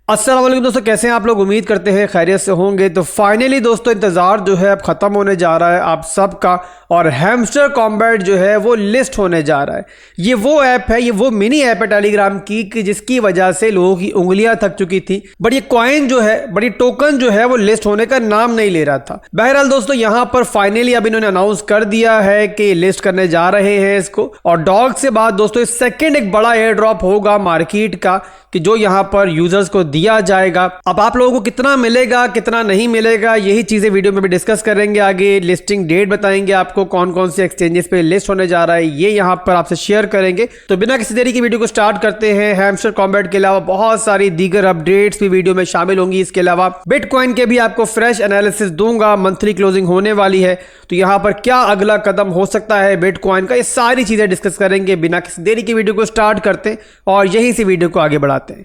अस्सलाम वालेकुम दोस्तों, कैसे हैं आप लोग। उम्मीद करते हैं खैरियत से होंगे। तो फाइनली दोस्तों इंतज़ार जो है अब ख़त्म होने जा रहा है आप सबका, और हैमस्टर कॉम्बैट जो है वो लिस्ट होने जा रहा है। ये वो ऐप है, ये वो मिनी ऐप है टेलीग्राम की कि जिसकी वजह से लोगों की उंगलियां थक चुकी थी, बट ये कॉइन जो है, बड़ी टोकन जो है वो लिस्ट होने का नाम नहीं ले रहा था। बहरहाल दोस्तों यहाँ पर फाइनली अब इन्होंने अनाउंस कर दिया है कि लिस्ट करने जा रहे हैं इसको। और डॉग से बाद दोस्तों इस सेकेंड एक बड़ा एयर ड्रॉप होगा मार्केट का कि जो यहाँ पर यूजर्स को दिया जाएगा। अब आप लोगों को कितना मिलेगा कितना नहीं मिलेगा यही चीजें वीडियो में भी डिस्कस करेंगे। आगे लिस्टिंग डेट बताएंगे आपको, कौन कौन से एक्सचेंजेस पे लिस्ट होने जा रहा है ये यहाँ पर आपसे शेयर करेंगे। तो बिना किसी देरी की वीडियो को स्टार्ट करते हैं। हैमस्टर कॉम्बैट के अलावा बहुत सारी दीगर अपडेट्स भी वीडियो में शामिल होंगी। इसके अलावा बिटकॉइन के भी आपको फ्रेश एनालिसिस दूंगा। मंथली क्लोजिंग होने वाली है तो यहाँ पर क्या अगला कदम हो सकता है बिटकॉइन का, ये सारी चीजें डिस्कस करेंगे। बिना किसी देरी की वीडियो को स्टार्ट करते हैं और यहीं से वीडियो को आगे बढ़ाते हैं।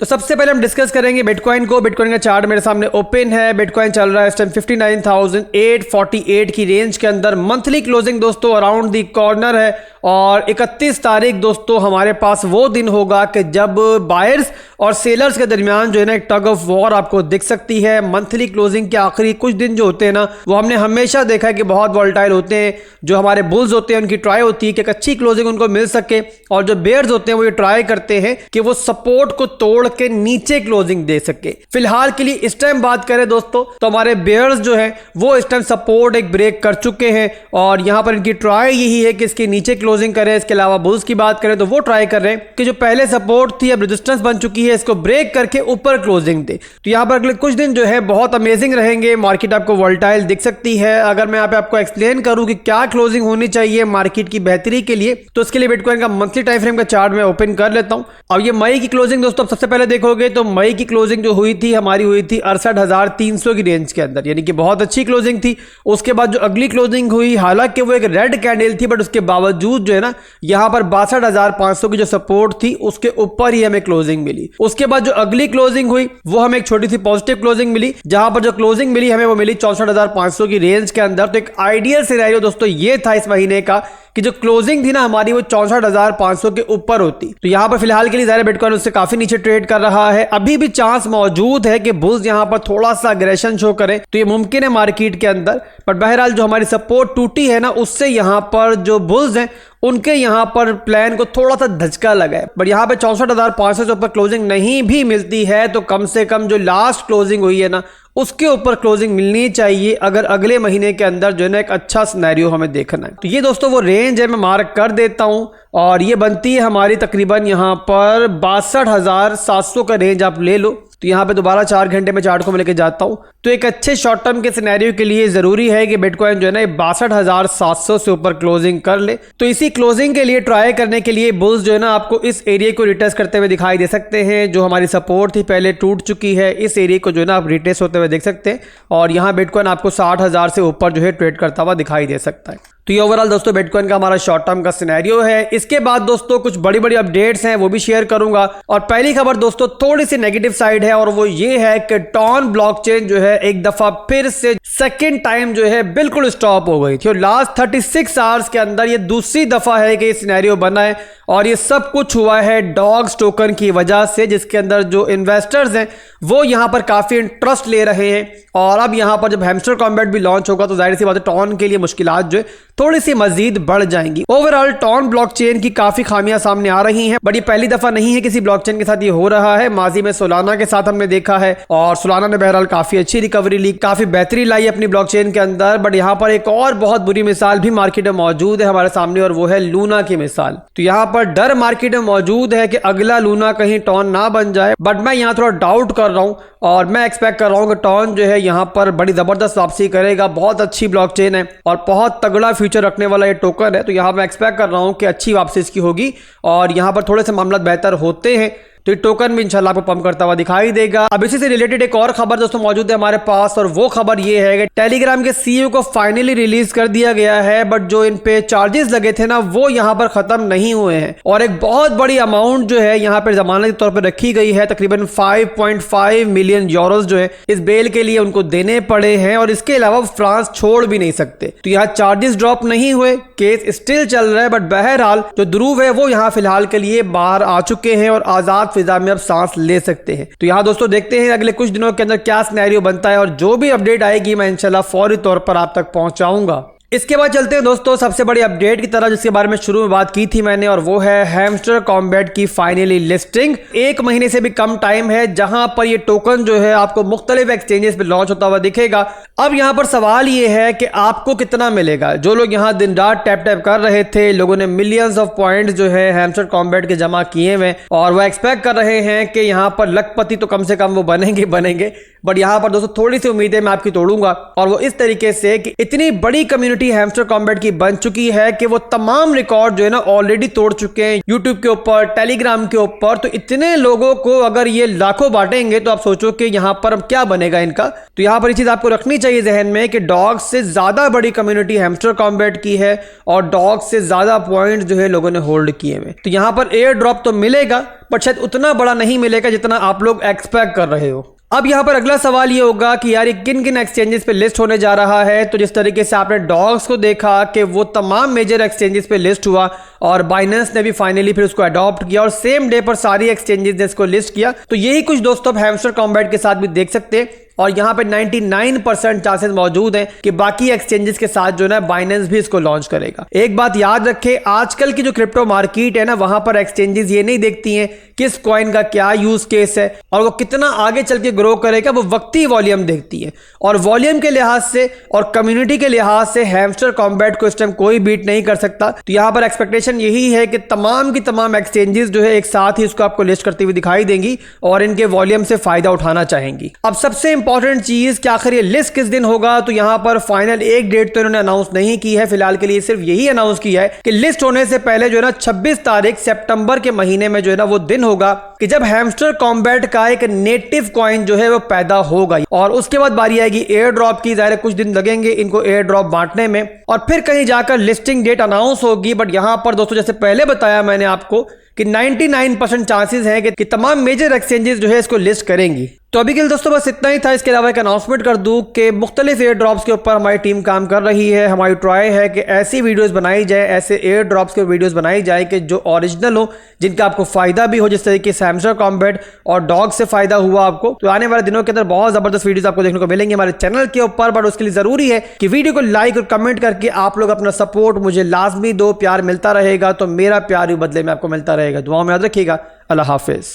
तो सबसे पहले हम डिस्कस करेंगे बिटकॉइन को। बिटकॉइन का चार्ट मेरे सामने ओपन है। बिटकॉइन चल रहा है इस टाइम 59,848 की रेंज के अंदर। मंथली क्लोजिंग दोस्तों अराउंड दी कॉर्नर है और 31 तारीख दोस्तों हमारे पास वो दिन होगा कि जब बायर्स और सेलर्स के दरमियान जो है ना एक टग ऑफ वॉर आपको दिख सकती है। मंथली क्लोजिंग के आखिरी कुछ दिन जो होते हैं ना वो हमने हमेशा देखा है कि बहुत वॉलेटाइल होते हैं। जो हमारे बुल्स होते हैं उनकी ट्राई होती है कि एक अच्छी क्लोजिंग उनको मिल सके, और जो बेयर्स होते हैं वो ये ट्राई करते हैं कि वो सपोर्ट को तोड़ के नीचे क्लोजिंग दे सके। फिलहाल के लिए इस टाइम बात करें दोस्तों तो हमारे बेयर्स जो है वो इस टाइम सपोर्ट एक ब्रेक कर चुके हैं और यहां पर इनकी ट्राई यही है कि इसके नीचे क्लोजिंग करें। इसके अलावा बुल्स की बात करें तो वो ट्राई कर रहे हैं कि जो पहले सपोर्ट थी अब रेजिस्टेंस बन चुकी है, इसको ब्रेक करके ऊपर क्लोजिंग दे। तो यहां पर अगले कुछ दिन जो है बहुत अमेजिंग रहेंगे। मार्केट आपको वोलेटाइल दिख सकती है। अगर मैं यहां पे आपको एक्सप्लेन करूं कि क्या क्लोजिंग होनी चाहिए मार्केट की बेहतरी के लिए, तो इसके लिए बिटकॉइन का मंथली टाइम फ्रेम का चार्ट मैं ओपन कर लेता हूं। अब ये मई की क्लोजिंग दोस्तों सबसे पहले देखोगे तो मई की क्लोजिंग जो हुई थी हमारी हुई थी 68,300 की रेंज के अंदर, यानी कि बहुत अच्छी क्लोजिंग थी। उसके बाद जो अगली क्लोजिंग हुई, हालांकि वो एक रेड कैंडल थी, बट उसके बावजूद जो है ना यहां पर 62,500 की जो सपोर्ट थी उसके ऊपर ही हमें क्लोजिंग मिली। उसके बाद जो अगली क्लोजिंग हुई वो हमें एक छोटी सी पॉजिटिव क्लोजिंग मिली, जहां पर जो क्लोजिंग मिली हमें वो मिली 64,500 की रेंज के अंदर। तो एक आइडियल सिनेरियो दोस्तों ये था इस महीने का कि जो क्लोजिंग थी ना हमारी वो 64,500 के ऊपर होती। तो यहां पर फिलहाल के लिए ज़ाहिर बिटकॉइन उससे काफी नीचे ट्रेड कर रहा है। अभी भी चांस मौजूद है कि बुल्स यहां पर थोड़ा सा अग्रेशन शो करें, तो ये मुमकिन है मार्केट के अंदर। बट बहरहाल जो हमारी सपोर्ट टूटी है ना उससे यहां पर जो बुल्स हैं उनके यहां पर प्लान को थोड़ा सा धचका लगा है। बट यहां पे 64,500 से ऊपर क्लोजिंग नहीं भी मिलती है तो कम से कम जो लास्ट क्लोजिंग हुई है ना उसके ऊपर क्लोजिंग मिलनी चाहिए अगर अगले महीने के अंदर जो है ना एक अच्छा सिनेरियो हमें देखना है। तो ये दोस्तों वो रेंज है, मैं मार्क कर देता हूं, और ये बनती है हमारी तकरीबन यहां पर 62,700 का रेंज आप ले लो। तो यहाँ पे दोबारा 4 घंटे में चार्ट को मैं लेके जाता हूँ। तो एक अच्छे शॉर्ट टर्म के सिनेरियो के लिए जरूरी है कि बिटकॉइन जो है ना 62,700 से ऊपर क्लोजिंग कर ले। तो इसी क्लोजिंग के लिए ट्राई करने के लिए बुल्स जो है ना आपको इस एरिया को रिटेस्ट करते हुए दिखाई दे सकते हैं। जो हमारी सपोर्ट थी पहले टूट चुकी है, इस एरिया को जो है ना आप रिटेस्ट होते हुए देख सकते हैं, और यहाँ बिटकॉइन आपको 60,000 से ऊपर जो है ट्रेड करता हुआ दिखाई दे सकता है। तो ये ओवरऑल दोस्तों बिटकॉइन का हमारा शॉर्ट टर्म का सिनेरियो है। इसके बाद दोस्तों कुछ बड़ी बड़ी अपडेट्स हैं वो भी शेयर करूंगा। और पहली खबर दोस्तों थोड़ी सी नेगेटिव साइड है और वो ये है कि टॉन ब्लॉकचेन जो है एक दफा फिर से सेकेंड टाइम जो है बिल्कुल स्टॉप हो गई थी, और लास्ट 36 आवर्स के अंदर ये दूसरी दफा है कि ये सिनेरियो बना है। और ये सब कुछ हुआ है डॉग्स टोकन की वजह से, जिसके अंदर जो इन्वेस्टर्स हैं वो यहां पर काफी इंटरेस्ट ले रहे हैं। और अब यहां पर जब हैमस्टर कॉम्बैट भी लॉन्च होगा तो जाहिर सी बात है टॉन के लिए मुश्किलात जो है थोड़ी सी मजीद बढ़ जाएंगी। ओवरऑल टॉन ब्लॉकचेन की काफी खामियां सामने आ रही हैं, बट ये पहली दफा नहीं है किसी ब्लॉकचेन के साथ ये हो रहा है। माजी में सोलाना के साथ हमने देखा है और सोलाना ने बहरहाल काफी अच्छी रिकवरी ली, काफी बेहतरी लाई अपनी ब्लॉकचेन के अंदर। बट यहां पर एक और बहुत बुरी मिसाल भी मार्केट में मौजूद है हमारे सामने, और वो है लूना की मिसाल। तो यहां पर डर मार्केट में मौजूद है कि अगला लूना कहीं टॉन ना बन जाए, बट मैं यहां थोड़ा डाउट कर रहा हूं और मैं एक्सपेक्ट कर रहा हूं कि टॉन जो है यहां पर बड़ी जबरदस्त वापसी करेगा। बहुत अच्छी ब्लॉकचेन है और बहुत तगड़ा फ्यूचर रखने वाला ये टोकन है। तो यहां मैं एक्सपेक्ट कर रहा हूं कि अच्छी वापसी इसकी होगी और यहां पर थोड़े से मामला बेहतर होते हैं। तो तो ये टोकन भी इंशाल्लाह आपको पंप करता हुआ दिखाई देगा। अब इसी से रिलेटेड एक और खबर दोस्तों मौजूद है हमारे पास, और वो खबर ये है कि टेलीग्राम के सीईओ को फाइनली रिलीज कर दिया गया है, बट जो इन पे चार्जेस लगे थे ना वो यहाँ पर खत्म नहीं हुए हैं, और एक बहुत बड़ी अमाउंट जो है यहाँ पर जमानत के तौर पर रखी गई है। तकरीबन 5.5 मिलियन यूरोस जो है इस बेल के लिए उनको देने पड़े हैं, और इसके अलावा फ्रांस छोड़ भी नहीं सकते। तो यहाँ चार्जेस ड्रॉप नहीं हुए, केस स्टिल चल रहा है, बट बहरहाल जो ध्रुव है वो यहाँ फिलहाल के लिए बाहर आ चुके हैं और आजाद फिजा में अब सांस ले सकते हैं। तो यहाँ दोस्तों देखते हैं अगले कुछ दिनों के अंदर क्या सिनेरियो बनता है, और जो भी अपडेट आएगी मैं इंशाल्लाह फौरी तौर पर आप तक पहुंचाऊंगा। इसके बाद चलते हैं दोस्तों सबसे बड़ी अपडेट की तरह, जिसके बारे में शुरू में बात की थी मैंने, और वो है हैमस्टर कॉम्बैट की फाइनली लिस्टिंग। 1 महीने से भी कम टाइम है जहां पर ये टोकन जो है आपको मुख्तलिफ एक्सचेंजेस पे लॉन्च होता हुआ दिखेगा। अब यहां पर सवाल ये है कि आपको कितना मिलेगा। जो लोग यहां दिन रात टैप टैप कर रहे थे, लोगों ने मिलियंस ऑफ पॉइंट्स जो है हैमस्टर कॉम्बैट के जमा किए हुए, और वो एक्सपेक्ट कर रहे हैं कि यहां पर लखपति तो कम से कम वो बनेंगे। बट यहां पर दोस्तों थोड़ी सी उम्मीदें मैं आपकी तोड़ूंगा, और वो इस तरीके से कि इतनी बड़ी कम्युनिटी हैमस्टर कॉम्बैट की बन चुकी है कि वो तमाम रिकॉर्ड जो है ना ऑलरेडी तोड़ चुके हैं यूट्यूब के ऊपर, टेलीग्राम के ऊपर। तो इतने लोगों को अगर ये लाखों बांटेंगे तो आप सोचो कि यहां पर क्या बनेगा इनका। तो यहां पर ये चीज आपको रखनी चाहिए जहन में कि डॉग्स से ज्यादा बड़ी कम्युनिटी हैमस्टर कॉम्बैट की है, और डॉग्स से ज्यादा पॉइंट जो है लोगों ने होल्ड किए हुए। तो यहां पर एयर ड्रॉप तो मिलेगा, बट शायद उतना बड़ा नहीं मिलेगा जितना आप लोग एक्सपेक्ट कर रहे हो। अब यहां पर अगला सवाल ये होगा कि यार ये किन किन एक्सचेंजेस पे लिस्ट होने जा रहा है। तो जिस तरीके से आपने डॉग्स को देखा कि वो तमाम मेजर एक्सचेंजेस पे लिस्ट हुआ, और बाइनेंस ने भी फाइनली फिर उसको अडॉप्ट किया, और सेम डे पर सारी एक्सचेंजेस ने इसको लिस्ट किया। तो यही कुछ दोस्तों अब हैमस्टर कॉम्बैट के साथ भी देख सकते हैं, और यहां पे 99% चांसेस मौजूद हैं कि बाकी एक्सचेंजेस के साथ जो है बाइनेंस भी इसको लॉन्च करेगा। एक बात याद रखें, आजकल की जो क्रिप्टो मार्केट है ना, वहां पर एक्सचेंजेस ये नहीं देखती हैं किस कॉइन का क्या यूज केस है और वो कितना आगे चल के ग्रो करेगा, वो वक्ती वॉल्यूम देखती है। और वॉल्यूम के लिहाज से और कम्युनिटी के लिहाज से हैमस्टर कॉम्बैट को इस टाइम कोई बीट नहीं कर सकता। तो यहां पर एक्सपेक्टेशन यही है कि तमाम की तमाम एक्सचेंजेस जो है एक साथ ही उसको आपको लिस्ट करती हुई दिखाई देंगी, और इनके वॉल्यूम से फायदा उठाना चाहेंगी। अब सबसे इंपॉर्टेंट चीज कि आखिर ये लिस्ट किस दिन होगा, तो यहां पर फाइनल एक डेट तो इन्होंने अनाउंस नहीं की है। फिलहाल के लिए सिर्फ यही अनाउंस किया है कि लिस्ट होने से पहले जो है ना 26 तारीख सितंबर के महीने में जो है ना वो दिन होगा कि जब हैमस्टर कॉम्बैट का एक नेटिव कॉइन जो है वो पैदा होगा, और उसके बाद बारी आएगी एयर ड्रॉप की। जाहिर है कुछ दिन लगेंगे इनको एयर ड्रॉप बांटने में, और फिर कहीं जाकर लिस्टिंग डेट अनाउंस होगी। बट यहां पर दोस्तों जैसे पहले बताया मैंने आपको कि 99% चांसेस हैं कि तमाम मेजर एक्सचेंजेस जो है इसको लिस्ट करेंगी। तो अभी के लिए दोस्तों बस इतना ही था। इसके अलावा एक अनाउंसमेंट कर दूं कि मुख्तलिफ एयर ड्रॉप्स के ऊपर हमारी टीम काम कर रही है। हमारी ट्राई है कि ऐसी वीडियोस बनाई जाए, ऐसे एयर ड्रॉप्स के वीडियोस बनाई जाए कि जो ओरिजिनल हो, जिनका आपको फायदा भी हो, जिस तरीके से हैमस्टर कॉम्बैट और डॉग से फायदा हुआ आपको। तो आने वाले दिनों के अंदर बहुत जबरदस्त वीडियोस आपको देखने को मिलेंगे हमारे चैनल के ऊपर, बट उसके लिए जरूरी है कि वीडियो को लाइक और कमेंट करके आप लोग अपना सपोर्ट मुझे लाजमी दो। प्यार मिलता रहेगा तो मेरा प्यार भी बदले में आपको मिलता रहेगा। दुआओं में याद रखिएगा। अल्लाह हाफिज।